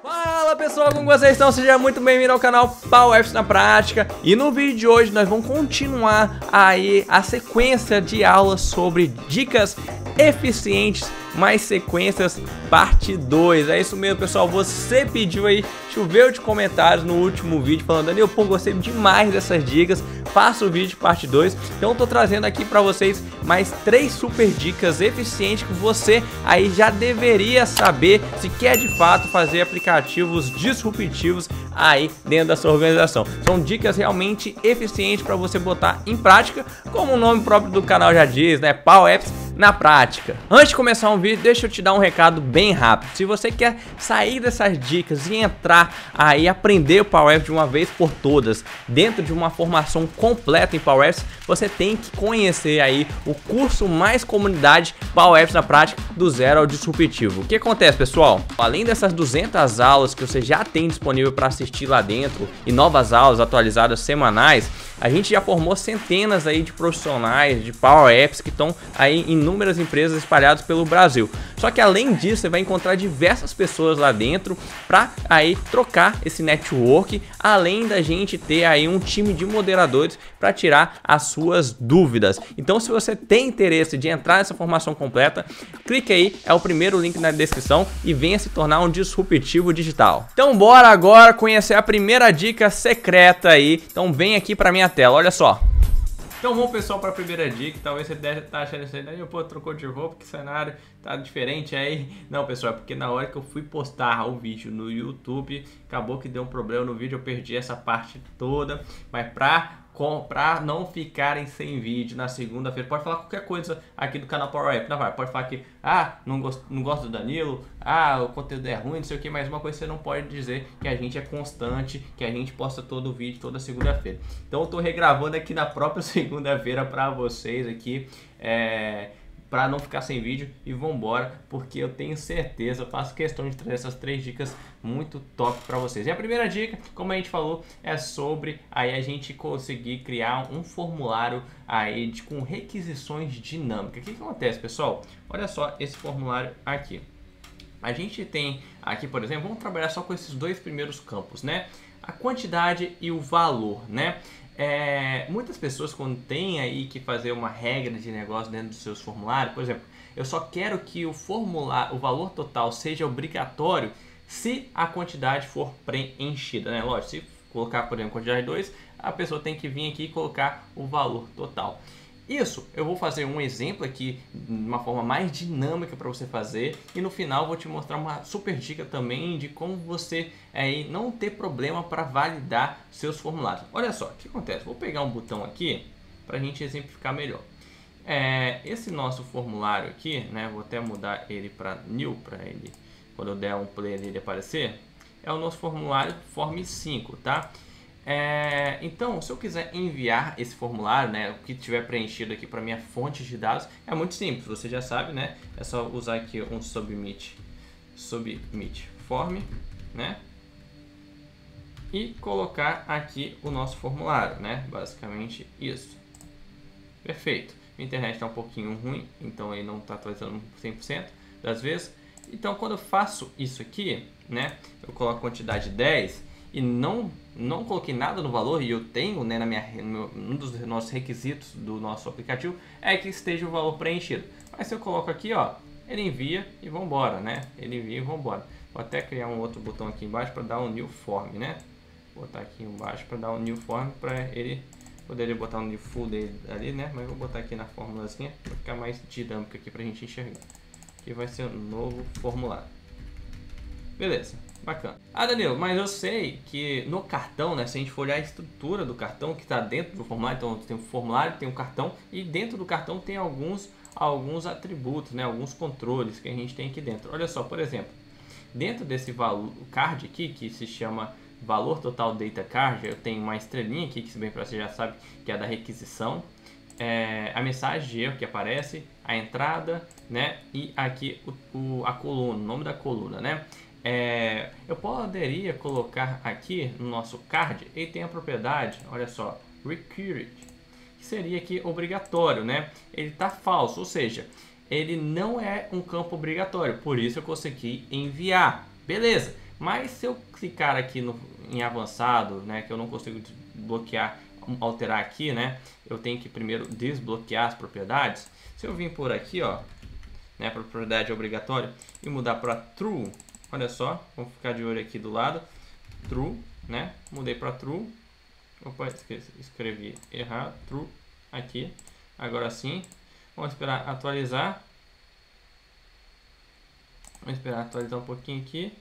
Fala pessoal, como vocês estão? Seja muito bem-vindo ao canal PowerApps na Prática. E no vídeo de hoje nós vamos continuar aí a sequência de aulas sobre dicas eficientes, mais sequências parte 2. É isso mesmo, pessoal, você pediu aí, choveu de comentários no último vídeo falando: Daniel, pô, gostei demais dessas dicas, faça o vídeo parte 2. Então eu tô trazendo aqui para vocês mais 3 super dicas eficientes que você aí já deveria saber se quer de fato fazer aplicativos disruptivos aí dentro da sua organização. São dicas realmente eficientes para você botar em prática, como o nome próprio do canal já diz, né? PowerApps na prática. Antes de começar um vídeo, deixa eu te dar um recado bem rápido. Se você quer sair dessas dicas e entrar aí, aprender o PowerApps de uma vez por todas, dentro de uma formação completa em PowerApps, você tem que conhecer aí o curso mais comunidade PowerApps na prática, do zero ao disruptivo. O que acontece, pessoal? Além dessas 200 aulas que você já tem disponível para assistir lá dentro e novas aulas atualizadas semanais, a gente já formou centenas aí de profissionais de PowerApps que estão aí em inúmeras empresas espalhadas pelo Brasil. Só que além disso, você vai encontrar diversas pessoas lá dentro para aí trocar esse network, além da gente ter aí um time de moderadores para tirar as suas dúvidas. Então, se você tem interesse de entrar nessa formação completa, clique aí, é o primeiro link na descrição e venha se tornar um disruptivo digital. Então, bora agora conhecer a primeira dica secreta aí. Então, vem aqui para minha tela, olha só. Então vamos, pessoal, para a primeira dica. Talvez você deve estar achando isso aí, pô, trocou de roupa, que cenário tá diferente aí. Não, pessoal, é porque na hora que eu fui postar o vídeo no YouTube, acabou que deu um problema no vídeo, eu perdi essa parte toda. Mas pra não ficarem sem vídeo na segunda-feira, pode falar qualquer coisa aqui do canal PowerApps, não vai? Pode falar que, não gosto do Danilo, o conteúdo é ruim, não sei o que, mas uma coisa você não pode dizer, que a gente é constante, que a gente posta todo o vídeo toda segunda-feira. Então eu tô regravando aqui na própria segunda-feira para vocês aqui, para não ficar sem vídeo, e vambora, porque eu tenho certeza, eu faço questão de trazer essas 3 dicas muito top para vocês. E a primeira dica, como a gente falou, é sobre aí a gente conseguir criar um formulário aí com requisições dinâmicas. O que acontece, pessoal? Olha só esse formulário aqui. A gente tem aqui, por exemplo, vamos trabalhar só com esses 2 primeiros campos, né? A quantidade e o valor, né? Muitas pessoas, quando tem aí que fazer uma regra de negócio dentro dos seus formulários, por exemplo, eu só quero que o valor total seja obrigatório se a quantidade for preenchida, né? Lógico, se colocar, por exemplo, quantidade 2, a pessoa tem que vir aqui e colocar o valor total. Isso, eu vou fazer um exemplo aqui, de uma forma mais dinâmica para você fazer, e no final vou te mostrar uma super dica também de como você não ter problema para validar seus formulários. Olha só, o que acontece? Vou pegar um botão aqui para a gente exemplificar melhor. Esse nosso formulário aqui, né, vou até mudar ele para new, para ele, quando eu der um play ele aparecer, é o nosso formulário Form 5, tá? Então, se eu quiser enviar esse formulário, né, o que tiver preenchido aqui para minha fonte de dados, é muito simples, você já sabe, né? É só usar aqui um submit form, né? E colocar aqui o nosso formulário, né? Basicamente isso. Perfeito. A internet está um pouquinho ruim, então ele não está atualizando 100% das vezes. Então, quando eu faço isso aqui, né, eu coloco a quantidade 10 e não coloquei nada no valor, e eu tenho, né, um dos nossos requisitos do nosso aplicativo é que esteja o valor preenchido. Mas se eu coloco aqui, ó, ele envia e vambora, né? Ele envia e vambora. Vou até criar um outro botão aqui embaixo para dar um new form, né? Vou botar aqui embaixo para dar um new form, para ele poderia botar um new full dele ali, né? Mas vou botar aqui na formulazinha para ficar mais dinâmico aqui para a gente enxergar. Aqui vai ser um novo formulário. Beleza, bacana. Danilo, mas eu sei que no cartão, né, se a gente for olhar a estrutura do cartão que está dentro do formulário, então tem um formulário, tem um cartão, e dentro do cartão tem alguns atributos, né, alguns controles que a gente tem aqui dentro. Olha só, por exemplo, dentro desse valor card aqui, que se chama valor total data card, eu tenho uma estrelinha aqui, que se bem para você já sabe que é da requisição, a mensagem de erro que aparece, a entrada, né, e aqui a coluna, o nome da coluna, né? Eu poderia colocar aqui no nosso card, ele tem a propriedade, olha só, required, que seria aqui obrigatório, né? Ele está falso, ou seja, ele não é um campo obrigatório, por isso eu consegui enviar, beleza? Mas se eu clicar aqui em avançado, né, que eu não consigo desbloquear, alterar aqui, né, eu tenho que primeiro desbloquear as propriedades. Se eu vir por aqui, ó, né, propriedade obrigatória, e mudar para true, olha só, vamos ficar de olho aqui do lado, true, né, mudei para true, opa, escrevi errado, true, aqui, agora sim, vamos esperar atualizar, vamos esperar atualizar um pouquinho aqui,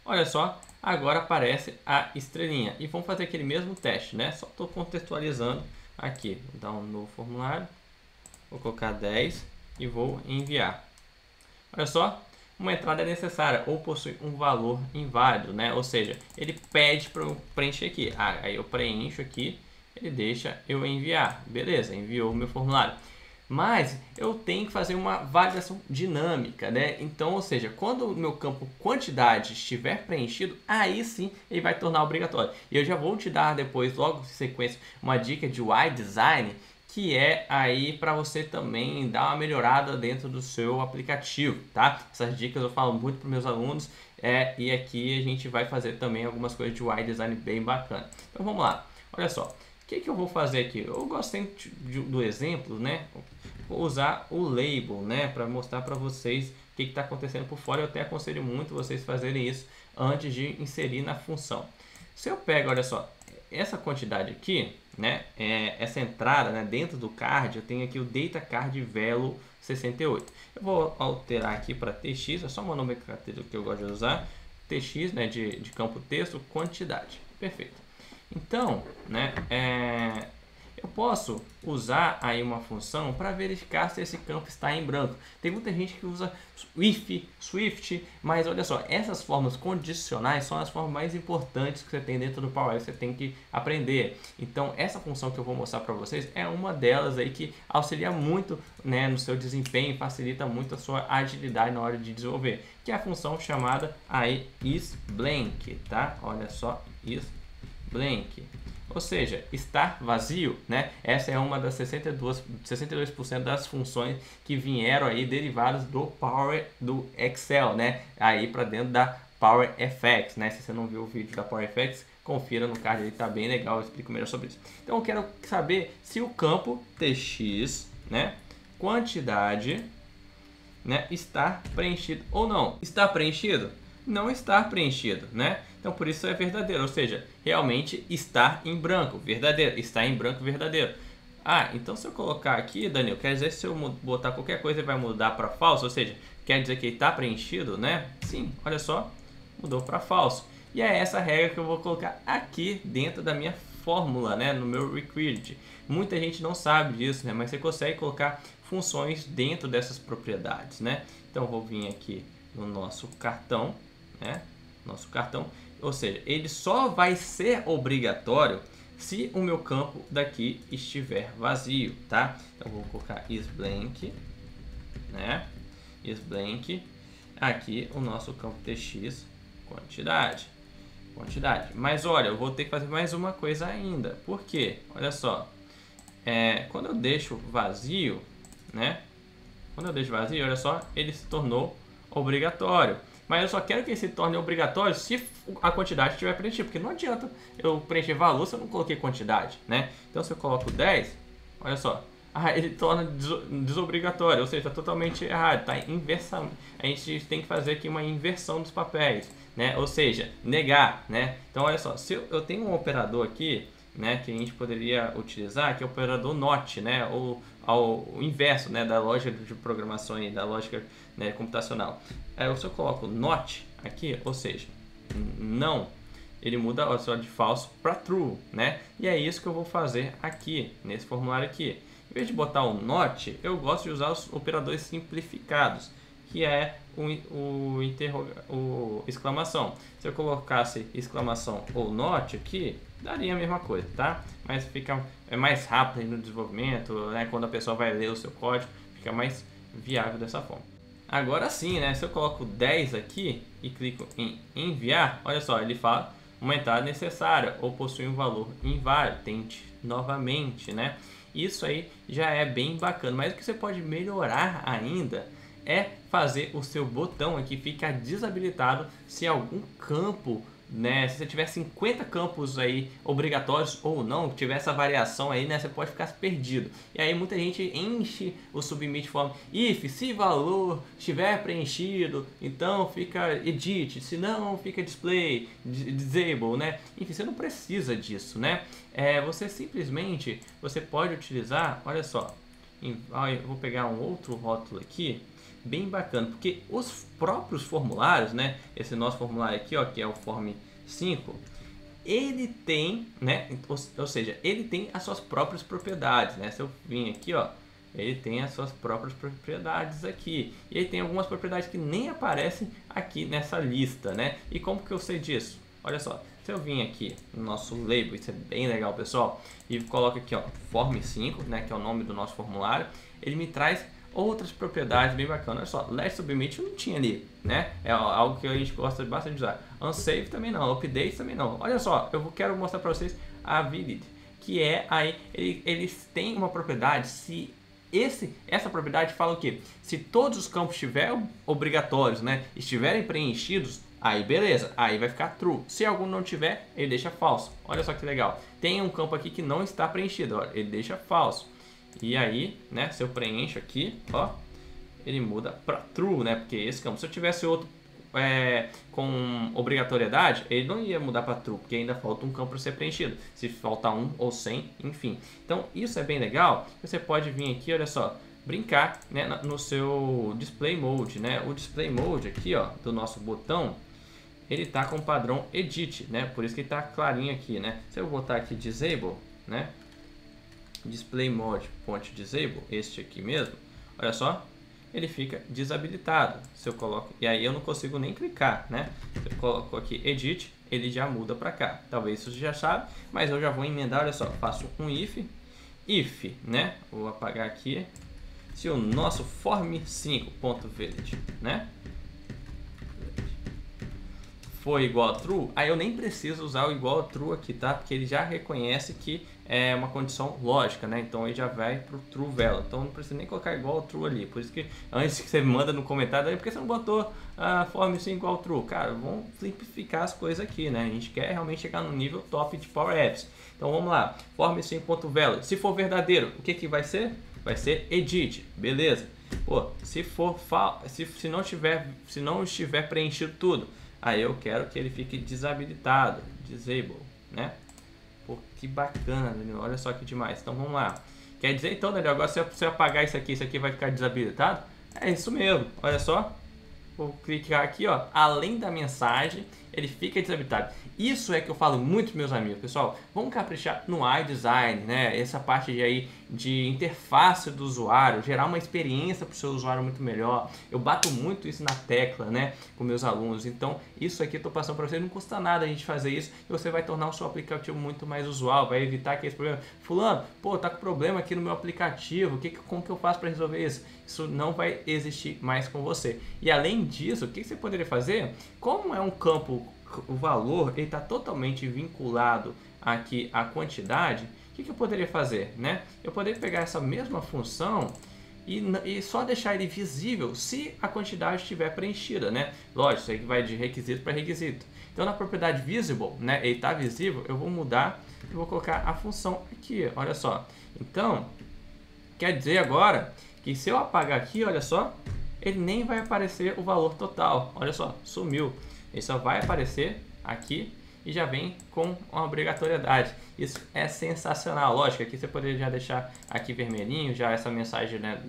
olha só, agora aparece a estrelinha, e vamos fazer aquele mesmo teste, né, só estou contextualizando aqui, vou dar um novo formulário, vou colocar 10 e vou enviar. Olha só, uma entrada é necessária ou possui um valor inválido, né? Ou seja, ele pede para eu preencher aqui. Aí eu preencho aqui, ele deixa eu enviar. Beleza, enviou o meu formulário. Mas eu tenho que fazer uma validação dinâmica, né? Então, ou seja, quando o meu campo quantidade estiver preenchido, aí sim ele vai tornar obrigatório. E eu já vou te dar depois, logo em sequência, uma dica de UI Design, que é aí para você também dar uma melhorada dentro do seu aplicativo, tá? Essas dicas eu falo muito para meus alunos e aqui a gente vai fazer também algumas coisas de UI Design bem bacana. Então vamos lá, olha só, o que eu vou fazer aqui? Eu gostei do exemplo, né? Vou usar o label, né? Para mostrar para vocês o que está acontecendo por fora. Eu até aconselho muito vocês fazerem isso antes de inserir na função. Se eu pego, olha só, essa quantidade aqui, né, essa entrada, né, dentro do card, eu tenho aqui o data card value 68. Eu vou alterar aqui para tx, é só uma nomenclatura que eu gosto de usar, tx, né, de campo texto, quantidade. Perfeito. Então, né, eu posso usar aí uma função para verificar se esse campo está em branco. Tem muita gente que usa if, Swift, mas olha só, essas formas condicionais são as formas mais importantes que você tem dentro do Power Apps, você tem que aprender. Então, essa função que eu vou mostrar para vocês é uma delas aí que auxilia muito, né, no seu desempenho e facilita muito a sua agilidade na hora de desenvolver, que é a função chamada aí isBlank, tá? Olha só, isBlank. Ou seja, estar vazio, né? Essa é uma das 62% das funções que vieram aí derivadas do Excel, né? Aí para dentro da Power FX, né? Se você não viu o vídeo da Power FX, confira no card, ele tá bem legal, eu explico melhor sobre isso. Então eu quero saber se o campo tx, né, quantidade, né, está preenchido ou não. Está preenchido? Não está preenchido, né? Então por isso é verdadeiro, ou seja, realmente está em branco, verdadeiro, está em branco, verdadeiro. Então se eu colocar aqui, Daniel, quer dizer que se eu botar qualquer coisa ele vai mudar para falso, ou seja, quer dizer que ele está preenchido, né? Sim, olha só, mudou para falso. E é essa regra que eu vou colocar aqui dentro da minha fórmula, né, no meu required. Muita gente não sabe disso, né, mas você consegue colocar funções dentro dessas propriedades, né? Então eu vou vir aqui no nosso cartão, né? Nosso cartão, ou seja, ele só vai ser obrigatório se o meu campo daqui estiver vazio, tá? Então vou colocar isBlank, né? isBlank, aqui o nosso campo tx quantidade. Mas olha, eu vou ter que fazer mais uma coisa ainda. Por quê? Olha só, quando eu deixo vazio, né? Quando eu deixo vazio, olha só, ele se tornou obrigatório. Mas eu só quero que ele se torne obrigatório se a quantidade estiver preenchida, porque não adianta eu preencher valor se eu não coloquei quantidade, né? Então se eu coloco 10, olha só, ele torna desobrigatório, ou seja, está totalmente errado, está inversão. A gente tem que fazer aqui uma inversão dos papéis, né? Ou seja, negar, né? Então olha só, se eu tenho um operador aqui, né, que a gente poderia utilizar, que é o operador NOT, né, ou ao inverso, né, da lógica de programação e da lógica, né, computacional. Se eu coloco NOT aqui, ou seja, não, ele muda só de falso para true, né? E é isso que eu vou fazer aqui nesse formulário aqui. Em vez de botar o NOT, eu gosto de usar os operadores simplificados, que é o exclamação. Se eu colocasse exclamação ou NOT aqui, daria a mesma coisa, tá? Mas é mais rápido no desenvolvimento, né? Quando a pessoa vai ler o seu código, fica mais viável dessa forma. Agora sim, né? Se eu coloco 10 aqui e clico em enviar, olha só, ele fala uma entrada necessária ou possui um valor inválido, tente novamente, né? Isso aí já é bem bacana, mas o que você pode melhorar ainda é fazer o seu botão aqui ficar desabilitado se algum campo, né, se você tiver 50 campos aí obrigatórios ou não, tiver essa variação aí, né, você pode ficar perdido. E aí muita gente enche o submit form if, se valor estiver preenchido, então fica edit, se não fica display, disable, né? Enfim, você não precisa disso, né? Você simplesmente, você pode utilizar, olha só, eu vou pegar um outro rótulo aqui, bem bacana, porque os próprios formulários, né, esse nosso formulário aqui, ó, que é o Form 5, ele tem, né, ou seja, ele tem as suas próprias propriedades, né? Se eu vim aqui, ó, ele tem as suas próprias propriedades aqui, e ele tem algumas propriedades que nem aparecem aqui nessa lista, né? E como que eu sei disso? Olha só, se eu vim aqui no nosso label, isso é bem legal, pessoal, e coloco aqui, ó, Form 5, né, que é o nome do nosso formulário, ele me traz outras propriedades bem bacanas. Olha só, Last Submit não tinha ali, né? É algo que a gente gosta bastante de usar. Unsave também não, Update também não. Olha só, eu quero mostrar para vocês a Valid, que é aí, eles têm uma propriedade, se essa propriedade fala o que? Se todos os campos estiverem obrigatórios, né, estiverem preenchidos, aí beleza, aí vai ficar true. Se algum não tiver, ele deixa false. Olha só que legal. Tem um campo aqui que não está preenchido, ó, ele deixa false. E aí, né, se eu preencho aqui, ó, ele muda para true, né? Porque esse campo, se eu tivesse outro com obrigatoriedade, ele não ia mudar para true, porque ainda falta um campo para ser preenchido. Se faltar um ou 100, enfim. Então, isso é bem legal. Você pode vir aqui, olha só, brincar, né, no seu display mode, né? O display mode aqui, ó, do nosso botão, ele tá com o padrão edit, né? Por isso que ele tá clarinho aqui, né? Se eu botar aqui disable, né? Display mode .disable, este aqui mesmo, olha só, ele fica desabilitado. Se eu coloco, e aí eu não consigo nem clicar, né? Se eu coloco aqui edit, ele já muda para cá. Talvez você já sabe, mas eu já vou emendar, olha só, faço um if, né? Vou apagar aqui. Se o nosso form5.valid, né, for igual a true, aí eu nem preciso usar o igual a true aqui, tá? Porque ele já reconhece que é uma condição lógica, né? Então ele já vai pro true value. Então não precisa nem colocar igual a true ali. Por isso que antes que você manda no comentário, aí por que você não botou a form 5 igual a true? Cara, vamos simplificar as coisas aqui, né? A gente quer realmente chegar no nível top de Power Apps. Então vamos lá, form 5.value. Se for verdadeiro, o que vai ser? Vai ser edit, beleza? Pô, se não estiver preenchido tudo, aí eu quero que ele fique desabilitado, disable, né? Pô, que bacana, Daniel. Olha só que demais. Então vamos lá. Quer dizer então, Daniel, agora se você apagar isso aqui vai ficar desabilitado? É isso mesmo. Olha só. Vou clicar aqui, ó. Além da mensagem, ele fica desabilitado. Isso é que eu falo muito, meus amigos, pessoal. Vamos caprichar no iDesign, né? Essa parte aí de interface do usuário, gerar uma experiência para o seu usuário muito melhor. Eu bato muito isso na tecla, né, com meus alunos. Então, isso aqui eu tô passando para você. Não custa nada a gente fazer isso e você vai tornar o seu aplicativo muito mais usual. Vai evitar aqueles problemas. Fulano, pô, tá com problema aqui no meu aplicativo. Como que eu faço para resolver isso? Isso não vai existir mais com você. E além disso, o que você poderia fazer? Como é um campo, o valor ele está totalmente vinculado aqui à quantidade, o que eu poderia fazer, né? Eu poderia pegar essa mesma função e só deixar ele visível se a quantidade estiver preenchida, né? Lógico, isso aí vai de requisito para requisito. Então na propriedade visible, né, ele está visível, eu vou mudar e vou colocar a função aqui, olha só. Então, quer dizer agora que se eu apagar aqui, olha só, ele nem vai aparecer o valor total, olha só, sumiu. Ele só vai aparecer aqui e já vem com uma obrigatoriedade. Isso é sensacional. Lógico, aqui você poderia já deixar aqui vermelhinho, já essa mensagem, né,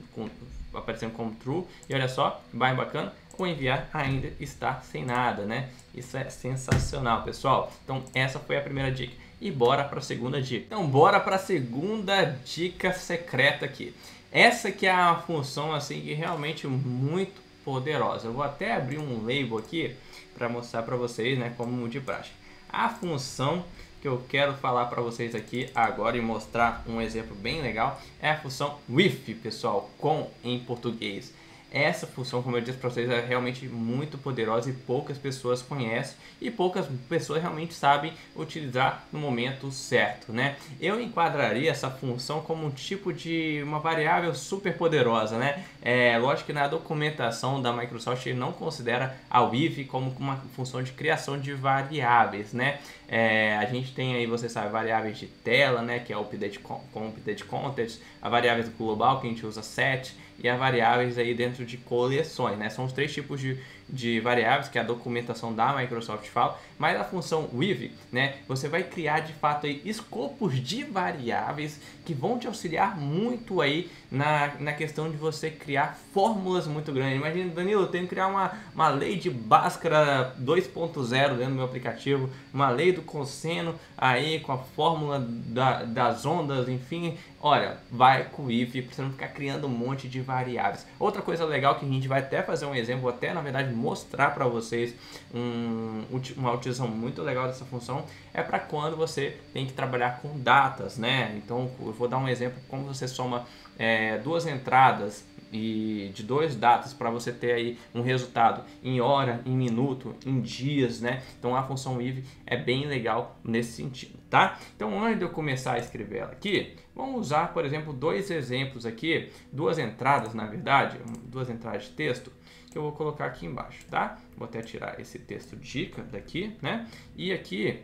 aparecendo como true. E olha só, mais bacana, o enviar ainda está sem nada, né? Isso é sensacional, pessoal. Então essa foi a primeira dica. E bora para a segunda dica. Então bora para a segunda dica secreta aqui. Essa que é a função assim que realmente muito poderosa. Eu vou até abrir um label aqui para mostrar para vocês, né, como de prática. A função que eu quero falar para vocês aqui agora e mostrar um exemplo bem legal é a função with, pessoal, com em português. essa função, como eu disse para vocês, é realmente muito poderosa e poucas pessoas conhecem e poucas pessoas realmente sabem utilizar no momento certo, né? Eu enquadraria essa função como um tipo de uma variável super poderosa, né? Lógico que na documentação da Microsoft ele não considera a if como uma função de criação de variáveis, né? A gente tem aí, você sabe, variáveis de tela, né? Que é o update context, a variáveis global que a gente usa set e a variáveis aí dentro de coleções, né? São os três tipos de variáveis que a documentação da Microsoft fala, mas a função with, né? Você vai criar de fato aí escopos de variáveis que vão te auxiliar muito aí na questão de você criar fórmulas muito grandes. Imagina, Danilo, eu tenho que criar uma lei de Bhaskara 2.0 dentro do meu aplicativo, uma lei do cosseno aí com a fórmula das ondas, enfim. Olha, vai com o if para você não ficar criando um monte de variáveis. Outra coisa legal que a gente vai até fazer um exemplo, até na verdade mostrar para vocês uma utilização muito legal dessa função, é para quando você tem que trabalhar com datas, né? Então eu vou dar um exemplo como você soma duas entradas e de dois datas para você ter aí um resultado em hora, em minuto, em dias, né? Então a função if é bem legal nesse sentido, tá? Então antes de eu começar a escrever ela aqui, vamos usar, por exemplo, dois exemplos aqui, duas entradas, na verdade, duas entradas de texto que eu vou colocar aqui embaixo, tá? Vou até tirar esse texto dica daqui, né? E aqui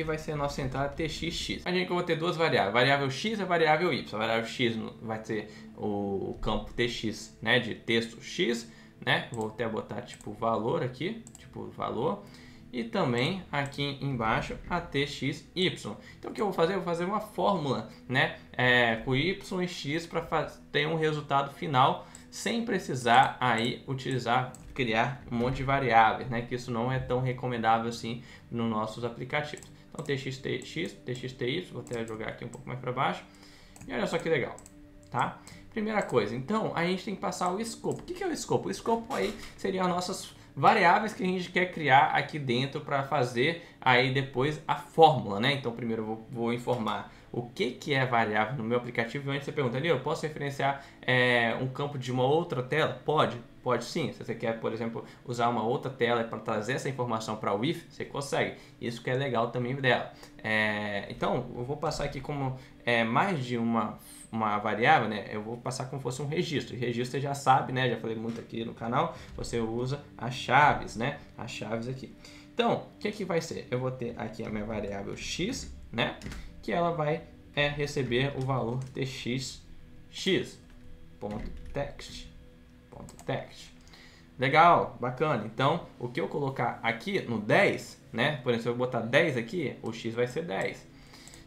vai ser a nossa entrada txx. A gente vai ter duas variáveis, variável x e variável y. A variável x vai ter o campo tx, né, de texto x, né? Vou até botar tipo valor aqui, tipo valor. E também aqui embaixo a txy. Então o que eu vou fazer? Eu vou fazer uma fórmula, né, com y e x para ter um resultado final sem precisar aí criar um monte de variáveis, né, que isso não é tão recomendável assim nos nossos aplicativos. Então txtx, txty, vou até jogar aqui um pouco mais para baixo. E olha só que legal, tá? Primeira coisa, então a gente tem que passar o escopo. O que é o escopo? O escopo aí seriam as nossas variáveis que a gente quer criar aqui dentro para fazer aí depois a fórmula, né? Então primeiro eu vou informar o que é variável no meu aplicativo. E antes você pergunta, eu posso referenciar um campo de uma outra tela? Pode sim. Se você quer, por exemplo, usar uma outra tela para trazer essa informação para o if, você consegue. Isso que é legal também dela. Então eu vou passar aqui como mais de uma variável, né? Eu vou passar como fosse um registro. E registro você já sabe, né? Já falei muito aqui no canal. Você usa as chaves, né? As chaves aqui. Então, o que vai ser? Eu vou ter aqui a minha variável x, né? Que ela vai receber o valor txx.text. Legal, bacana. Então, o que eu colocar aqui no 10, né? Por exemplo, se eu botar 10 aqui, o x vai ser 10.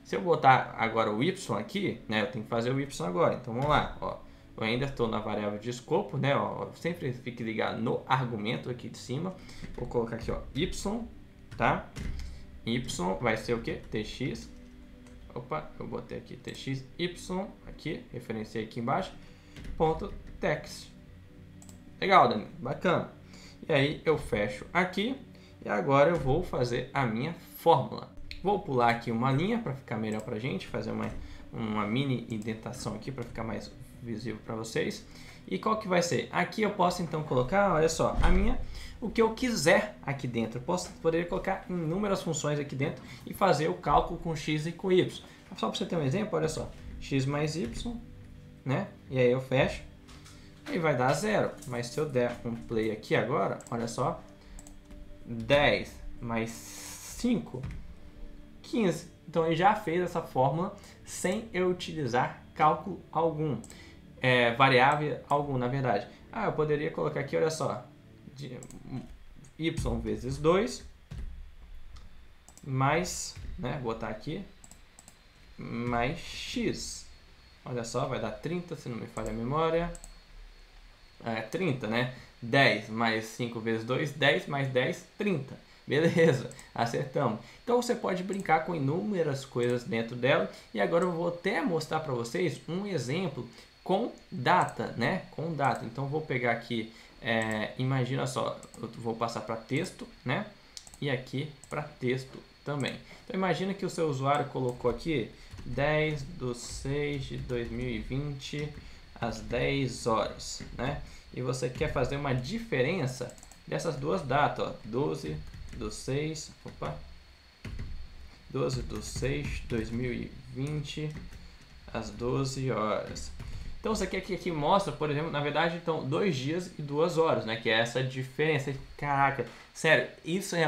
Se eu botar agora o y aqui, né, eu tenho que fazer o y agora. Então vamos lá, ó. Eu ainda estou na variável de escopo, né? Ó, sempre fique ligado no argumento aqui de cima. Vou colocar aqui, ó, y, tá? Y vai ser o que? Tx. Opa, eu botei aqui txy aqui, referenciei aqui embaixo. Ponto text. Legal, Dani, bacana. E aí eu fecho aqui e agora eu vou fazer a minha fórmula. Vou pular aqui uma linha para ficar melhor para a gente, fazer uma mini indentação aqui para ficar mais visível para vocês. E qual que vai ser? Aqui eu posso então colocar, olha só, o que eu quiser aqui dentro. Eu poderia colocar inúmeras funções aqui dentro e fazer o cálculo com x e com y. Só para você ter um exemplo, olha só, x mais y, né? E aí eu fecho e vai dar 0. Mas se eu der um play aqui agora, olha só, 10 mais 5, 15. Então ele já fez essa fórmula sem eu utilizar cálculo algum, variável algum, na verdade. Eu poderia colocar aqui, olha só, y vezes 2 mais, né, botar aqui, mais x. Olha só, vai dar 30, se não me falha a memória. 30, né? 10 mais 5 vezes 2, 10 mais 10, 30. Beleza, acertamos. Então você pode brincar com inúmeras coisas dentro dela. E agora eu vou até mostrar para vocês um exemplo com data, né? Com data. Então eu vou pegar aqui, imagina só, eu vou passar para texto, né? E aqui para texto também. Então imagina que o seu usuário colocou aqui 10/6/2020 às 10 horas, né? E você quer fazer uma diferença dessas duas datas, ó, 12/6/2020 às 12 horas. Então você quer que aqui mostra, por exemplo, na verdade, então 2 dias e 2 horas, né? Que é essa diferença. Caraca, sério, isso é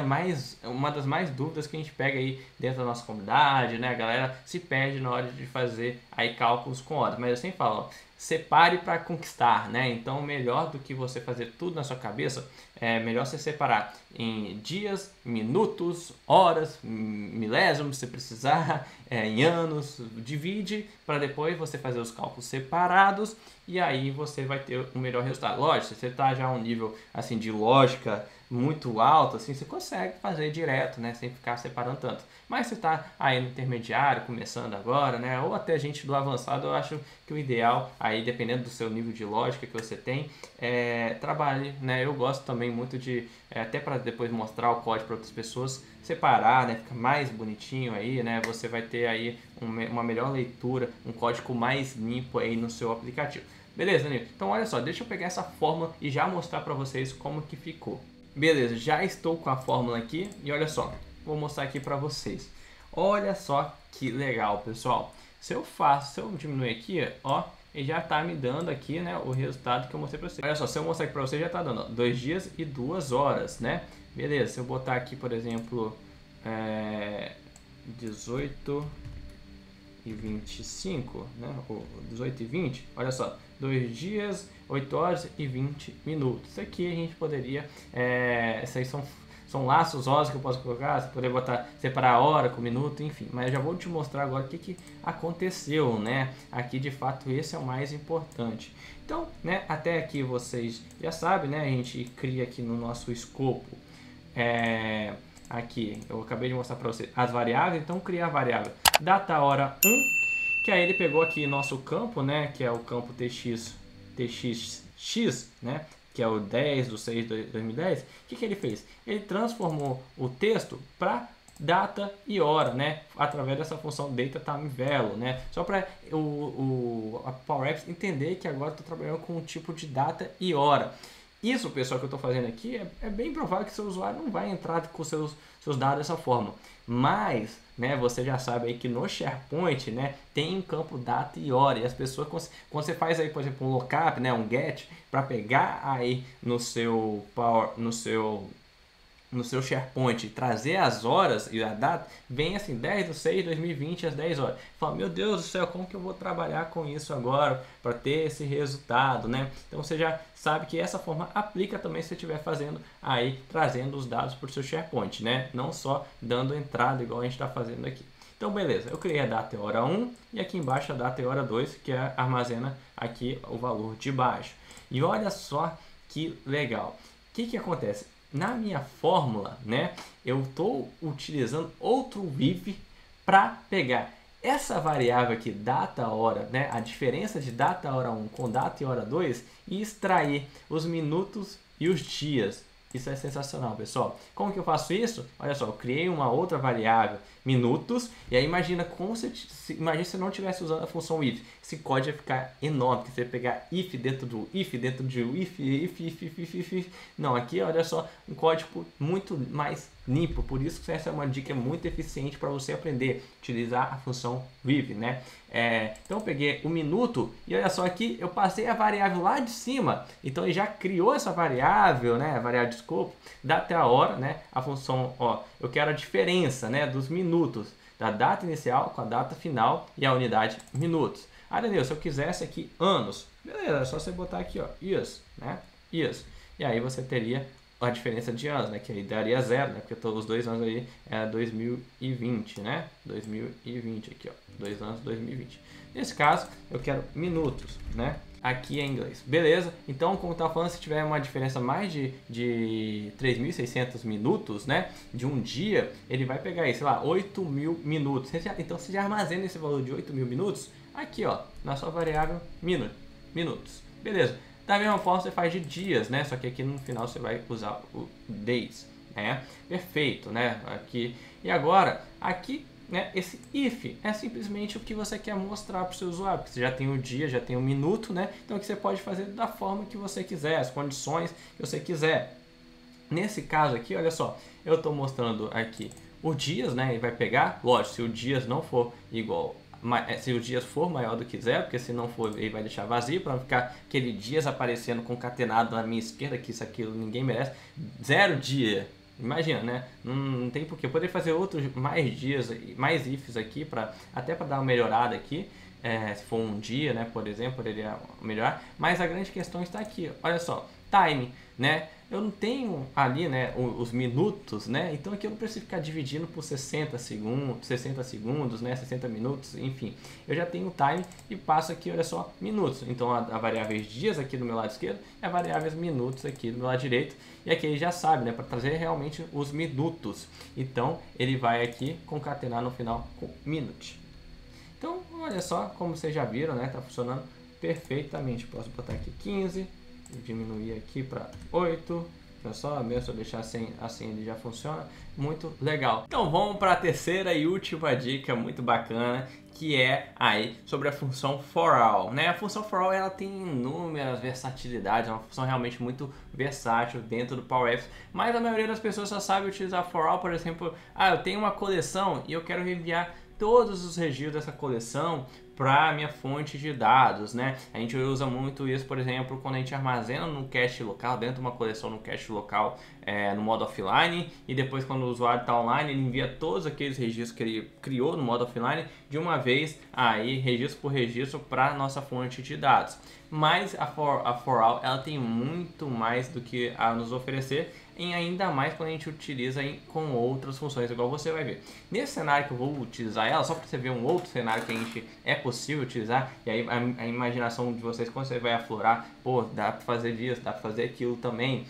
uma das mais dúvidas que a gente pega aí dentro da nossa comunidade, né? A galera se perde na hora de fazer aí cálculos com horas. Mas eu sempre falo, ó, separe para conquistar, né? Então, melhor do que você fazer tudo na sua cabeça, é melhor você separar em dias, minutos, horas, milésimos, se precisar, em anos, divide para depois você fazer os cálculos separados e aí você vai ter um melhor resultado. Lógico, se você está já a um nível assim de lógica muito alto, assim, você consegue fazer direto, né, sem ficar separando tanto. Mas se está aí no intermediário, começando agora, né, ou até gente do avançado, eu acho que o ideal, aí dependendo do seu nível de lógica que você tem, trabalhe, né, eu gosto também muito de, até para depois mostrar o código para outras pessoas, separar, né, fica mais bonitinho aí, né, você vai ter aí uma melhor leitura, um código mais limpo aí no seu aplicativo. Beleza, Danilo? Então olha só, deixa eu pegar essa fórmula e já mostrar para vocês como que ficou. Beleza, já estou com a fórmula aqui e olha só, vou mostrar aqui para vocês. Olha só que legal, pessoal. Se eu diminuir aqui, ó, ele já está me dando aqui, né, o resultado que eu mostrei para vocês. Olha só, se eu mostrar aqui para vocês, já está dando 2 dias e 2 horas, né? Beleza, se eu botar aqui, por exemplo, 18h25, né, ou 18h20, olha só, 2 dias, 8 horas e 20 minutos. Isso aqui a gente poderia, esses aí são laços rosa que eu posso colocar, você poderia botar, separar a hora com minuto, enfim. Mas eu já vou te mostrar agora o que aconteceu, né? Aqui, de fato, esse é o mais importante. Então, né, até aqui vocês já sabem, né? A gente cria aqui no nosso escopo, aqui, eu acabei de mostrar para vocês as variáveis. Então, criar a variável data hora 1, que aí ele pegou aqui nosso campo, né? Que é o campo tx, né? Que é o 10/6/2010, o que ele fez? Ele transformou o texto para data e hora, né? Através dessa função DataTimeValue, né? Só para a Power Apps entender que agora estou trabalhando com um tipo de data e hora. Isso, pessoal, que eu estou fazendo aqui é bem provável que seu usuário não vai entrar com seus dados dessa forma. Mas, né, você já sabe aí que no SharePoint, né, tem um campo data e hora. E as pessoas, quando você faz aí, por exemplo, um lookup, né, um get, para pegar aí no seu SharePoint, trazer as horas e a data, vem assim, 10/6/2020 às 10 horas. Fala, meu Deus do céu, como que eu vou trabalhar com isso agora para ter esse resultado, né? Então você já sabe que essa forma aplica também se você estiver fazendo aí, trazendo os dados para o seu SharePoint, né? Não só dando entrada igual a gente está fazendo aqui. Então beleza, eu criei a data e hora 1 e aqui embaixo a data e hora 2, que armazena aqui o valor de baixo. E olha só que legal. O que acontece? Na minha fórmula, né, eu estou utilizando outro if para pegar essa variável aqui, data hora, né, a diferença de data hora 1 com data e hora 2 e extrair os minutos e os dias. Isso é sensacional, pessoal. Como que eu faço isso? Olha só, eu criei uma outra variável, minutos, e aí imagina imagina se eu não estivesse usando a função if. Esse código ia ficar enorme, porque você ia pegar if dentro do if, dentro de if. Não, aqui olha só, um código muito mais limpo, por isso que essa é uma dica muito eficiente para você aprender a utilizar a função with, né? Então eu peguei o minuto e olha só aqui, eu passei a variável lá de cima, então ele já criou essa variável, né? A variável de escopo, data e a hora, né? A função, ó, eu quero a diferença, né, dos minutos, da data inicial com a data final e a unidade minutos. Ah, Daniel, se eu quisesse aqui anos, beleza, é só você botar aqui, ó, years, né? Years. E aí você teria a diferença de anos, né? Que aí daria 0, né? Porque todos os 2 anos aí é 2020, né? 2020 aqui, ó. 2 anos 2020. Nesse caso, eu quero minutos, né? Aqui é em inglês. Beleza? Então, como eu estava falando, se tiver uma diferença mais de 3.600 minutos, né? De um dia, ele vai pegar aí, sei lá, 8.000 minutos. Então, você já armazena esse valor de 8.000 minutos aqui, ó, na sua variável minutos. Beleza? Da mesma forma você faz de dias, né? Só que aqui no final você vai usar o days, né? Perfeito, né? Aqui. E agora, aqui né, esse if é simplesmente o que você quer mostrar para o seu usuário, porque você já tem o dia, já tem o minuto, né? Então que você pode fazer da forma que você quiser, as condições que você quiser. Nesse caso aqui, olha só, eu estou mostrando aqui o dias, né? Ele vai pegar, lógico, se o dias não for igual, se o dias for maior do que 0, porque se não for ele vai deixar vazio, para não ficar aquele dias aparecendo concatenado na minha esquerda, que isso aqui ninguém merece, 0 dia. Imagina, né? Não tem porquê. Eu poderia fazer outros mais dias, mais ifs aqui, até para dar uma melhorada aqui. Se for um dia, né, por exemplo, poderia melhorar. Mas a grande questão está aqui. Olha só, time, né? Eu não tenho ali, né, os minutos, né? Então aqui eu não preciso ficar dividindo por 60 segundos, né, 60 minutos, enfim. Eu já tenho o time e passo aqui, olha só, minutos. Então a variável dias aqui do meu lado esquerdo e a variável minutos aqui do meu lado direito. E aqui ele já sabe, né, para trazer realmente os minutos. Então ele vai aqui concatenar no final com minute. Então, olha só, como vocês já viram, né, tá funcionando perfeitamente. Posso botar aqui 15, diminuir aqui para 8. Olha só, mesmo se eu deixar assim ele já funciona. Muito legal. Então vamos para a terceira e última dica muito bacana, que é aí sobre a função for all, né? A função for all, ela tem inúmeras versatilidades, é uma função realmente muito versátil dentro do Power Apps, mas a maioria das pessoas só sabe utilizar for all, por exemplo, eu tenho uma coleção e eu quero enviar todos os registros dessa coleção para minha fonte de dados, né? A gente usa muito isso, por exemplo, quando a gente armazena no cache local, dentro de uma coleção no cache local, no modo offline, e depois quando o usuário está online, ele envia todos aqueles registros que ele criou no modo offline de uma vez, aí registro por registro para nossa fonte de dados. Mas a for all, ela tem muito mais do que a nos oferecer, e ainda mais quando a gente utiliza com outras funções, igual você vai ver. Nesse cenário que eu vou utilizar ela, só para você ver um outro cenário que a gente é possível utilizar, e aí a imaginação de vocês, quando você vai aflorar, pô, dá para fazer isso, dá para fazer aquilo também.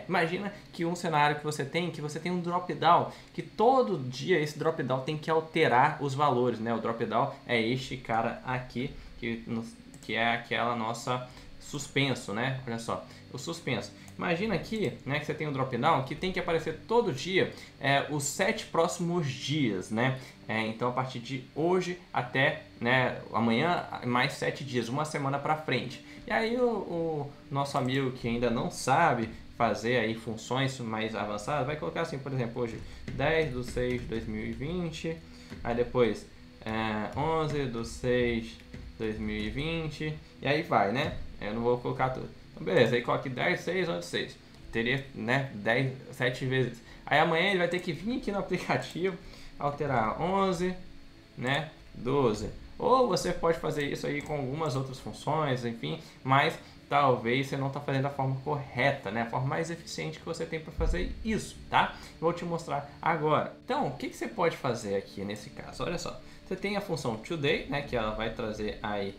Imagina que um cenário que você tem um drop-down, que todo dia esse drop-down tem que alterar os valores, né? O drop-down é este cara aqui, que é aquela nossa suspenso, né? Olha só, o suspenso. Imagina aqui, né, que você tem um drop-down que tem que aparecer todo dia os 7 próximos dias, né? Então a partir de hoje até, né, amanhã mais 7 dias, uma semana para frente. E aí o nosso amigo que ainda não sabe fazer aí funções mais avançadas vai colocar assim, por exemplo, hoje 10/6/2020, aí depois 11/6/2020 e aí vai, né? Eu não vou colocar tudo. Então, beleza, aí coloque 10/6/11/6. Teria, né, 7 vezes. Aí amanhã ele vai ter que vir aqui no aplicativo, alterar 11, né, 12. Ou você pode fazer isso aí com algumas outras funções, enfim, mas talvez você não está fazendo da forma correta, né? A forma mais eficiente que você tem para fazer isso, tá? Vou te mostrar agora. Então, o que você pode fazer aqui nesse caso? Olha só, você tem a função today, né, que ela vai trazer aí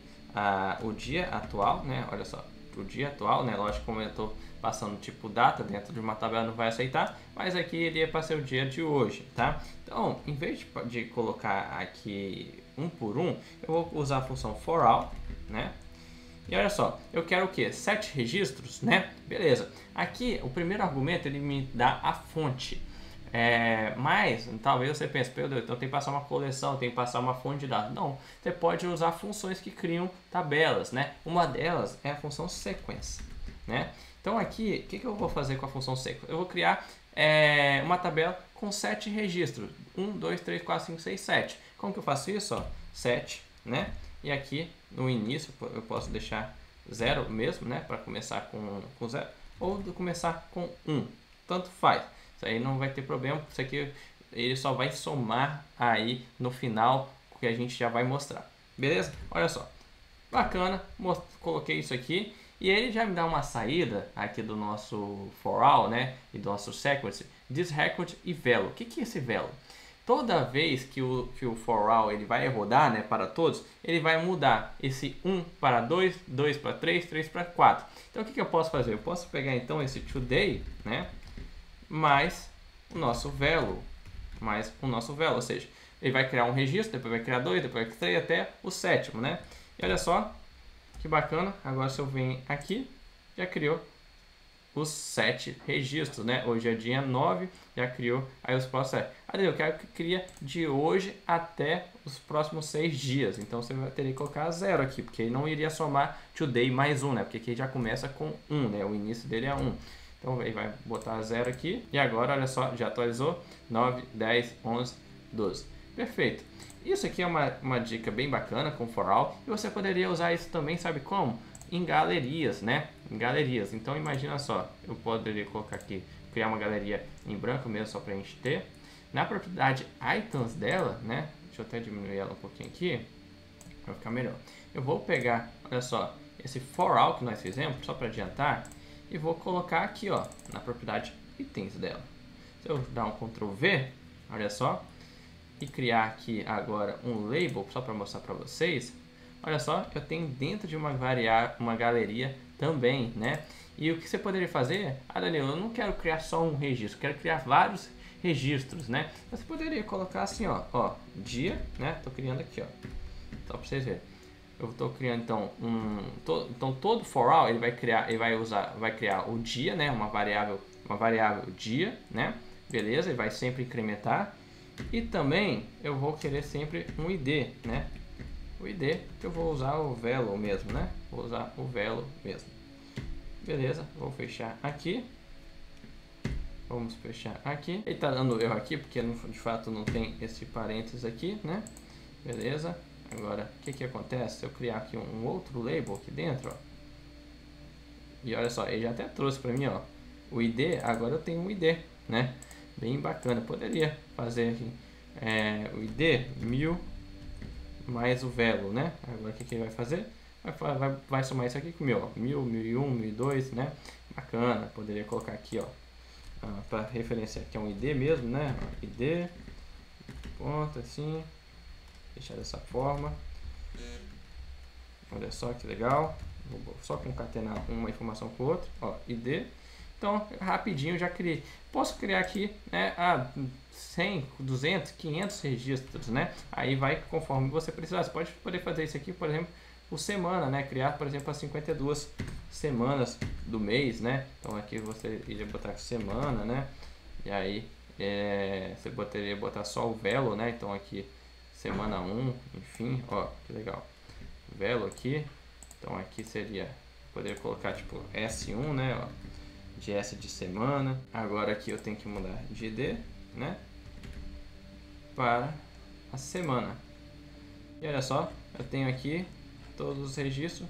o dia atual, né? Olha só, o dia atual, né? Lógico, como eu estou passando tipo data dentro de uma tabela, não vai aceitar, mas aqui ele é para ser o dia de hoje, tá? Então, em vez de colocar aqui um por um, eu vou usar a função for all, né? E olha só, eu quero o que? 7 registros, né? Beleza. Aqui, o primeiro argumento, ele me dá a fonte. Mas talvez você pense, meu Deus, então tem que passar uma coleção, tem que passar uma fonte de dados. Não, você pode usar funções que criam tabelas, né? Uma delas é a função sequence, né? Então aqui, o que eu vou fazer com a função sequence? Eu vou criar uma tabela com 7 registros. 1, 2, 3, 4, 5, 6, 7. Como que eu faço isso? Ó, 7, né? E aqui no início eu posso deixar 0 mesmo, né? Para começar com 0. Ou começar com 1. Tanto faz. Isso aí não vai ter problema. Isso aqui ele só vai somar aí no final, que a gente já vai mostrar. Beleza? Olha só. Bacana. Coloquei isso aqui. E ele já me dá uma saída aqui do nosso for all, né? E do nosso sequence. This record e velo. O que é esse velo? Toda vez que o for all ele vai rodar, né, para todos, ele vai mudar esse 1 para 2, 2 para 3, 3 para 4. Então o que eu posso fazer? Eu posso pegar então esse today, né, mais o nosso velo, ou seja, ele vai criar um registro, depois vai criar 2, depois vai criar 3 até o 7º, né? E olha só que bacana, agora se eu venho aqui, já criou os 7 registros, né? Hoje é dia 9, já criou aí os próximos 7. Eu quero que cria de hoje até os próximos 6 dias. Então você vai ter que colocar 0 aqui, porque ele não iria somar today mais 1, né? Porque aqui já começa com 1, né? O início dele é 1. Então ele vai botar 0 aqui. E agora, olha só, já atualizou 9, 10, 11, 12. Perfeito. Isso aqui é uma dica bem bacana com for all. E você poderia usar isso também, sabe como? Em galerias, né? Em galerias. Então imagina só, eu poderia colocar aqui, criar uma galeria em branco mesmo, só pra gente ter. Na propriedade items dela, né? Deixa eu até diminuir ela um pouquinho aqui, pra ficar melhor. Eu vou pegar, olha só, esse for all que nós fizemos, só para adiantar, e vou colocar aqui, ó, na propriedade itens dela. Se eu dar um Ctrl V, olha só, e criar aqui agora um label, só para mostrar para vocês, olha só, eu tenho dentro de uma galeria também, né? E o que você poderia fazer? Daniel, eu não quero criar só um registro, quero criar vários registros, né? Você poderia colocar assim, ó, dia, né? Tô criando aqui, ó, só para vocês verem. Eu estou criando então então todo for all ele vai criar o dia, né? Uma variável dia, né? Beleza? Ele vai sempre incrementar. E também eu vou querer sempre um ID, né? O ID que eu vou usar o velo mesmo, né? Vou usar o velo mesmo. Beleza? Vou fechar aqui. Vamos fechar aqui. Ele tá dando erro aqui porque de fato não tem esse parênteses aqui, né? Beleza? Agora, o que acontece? Se eu criar aqui um outro label aqui dentro, ó, e olha só, ele já até trouxe para mim, ó, o ID, agora eu tenho um ID, né? Bem bacana, poderia fazer aqui, o ID 1000 mais o velo, né? Agora o que ele vai fazer? Vai somar isso aqui com 1000, ó, 1000, 1001, 1002, né? Bacana, poderia colocar aqui, ó, para referência que é um ID mesmo, né? ID, ponto assim. Deixar dessa forma. Olha só que legal. Vou só concatenar uma informação com outra. Ó, ID. Então, rapidinho já criei. Posso criar aqui, né, 100, 200, 500 registros, né? Aí vai conforme você precisar. Você pode poder fazer isso aqui, por exemplo, por semana, né? Criar, por exemplo, as 52 semanas do mês, né? Então aqui você iria botar semana, né? E aí você poderia botar só o velo, né? Então aqui semana 1, enfim, ó, que legal. Velo aqui, então aqui seria, poderia colocar tipo S1, né, ó, de S de semana. Agora aqui eu tenho que mudar de ID, né, para a semana. E olha só, eu tenho aqui todos os registros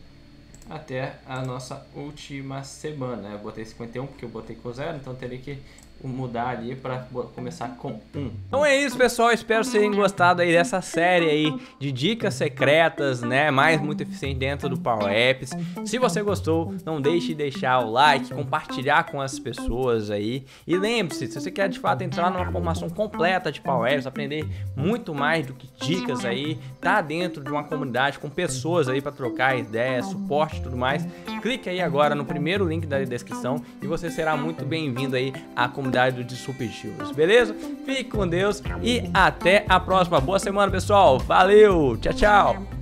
até a nossa última semana. Eu botei 51 porque eu botei com 0, então teria que mudar ali para começar com 1. Então é isso, pessoal, espero que vocês tenham gostado aí dessa série aí de dicas secretas, né, mais muito eficiente dentro do Power Apps. Se você gostou, não deixe de deixar o like, compartilhar com as pessoas aí, e lembre-se, se você quer de fato entrar numa formação completa de Power Apps, aprender muito mais do que dicas aí, tá dentro de uma comunidade com pessoas aí para trocar ideias, suporte e tudo mais, clique aí agora no primeiro link da descrição e você será muito bem-vindo aí à comunidade do Disruptivos, beleza? Fique com Deus e até a próxima. Boa semana, pessoal. Valeu, tchau, tchau.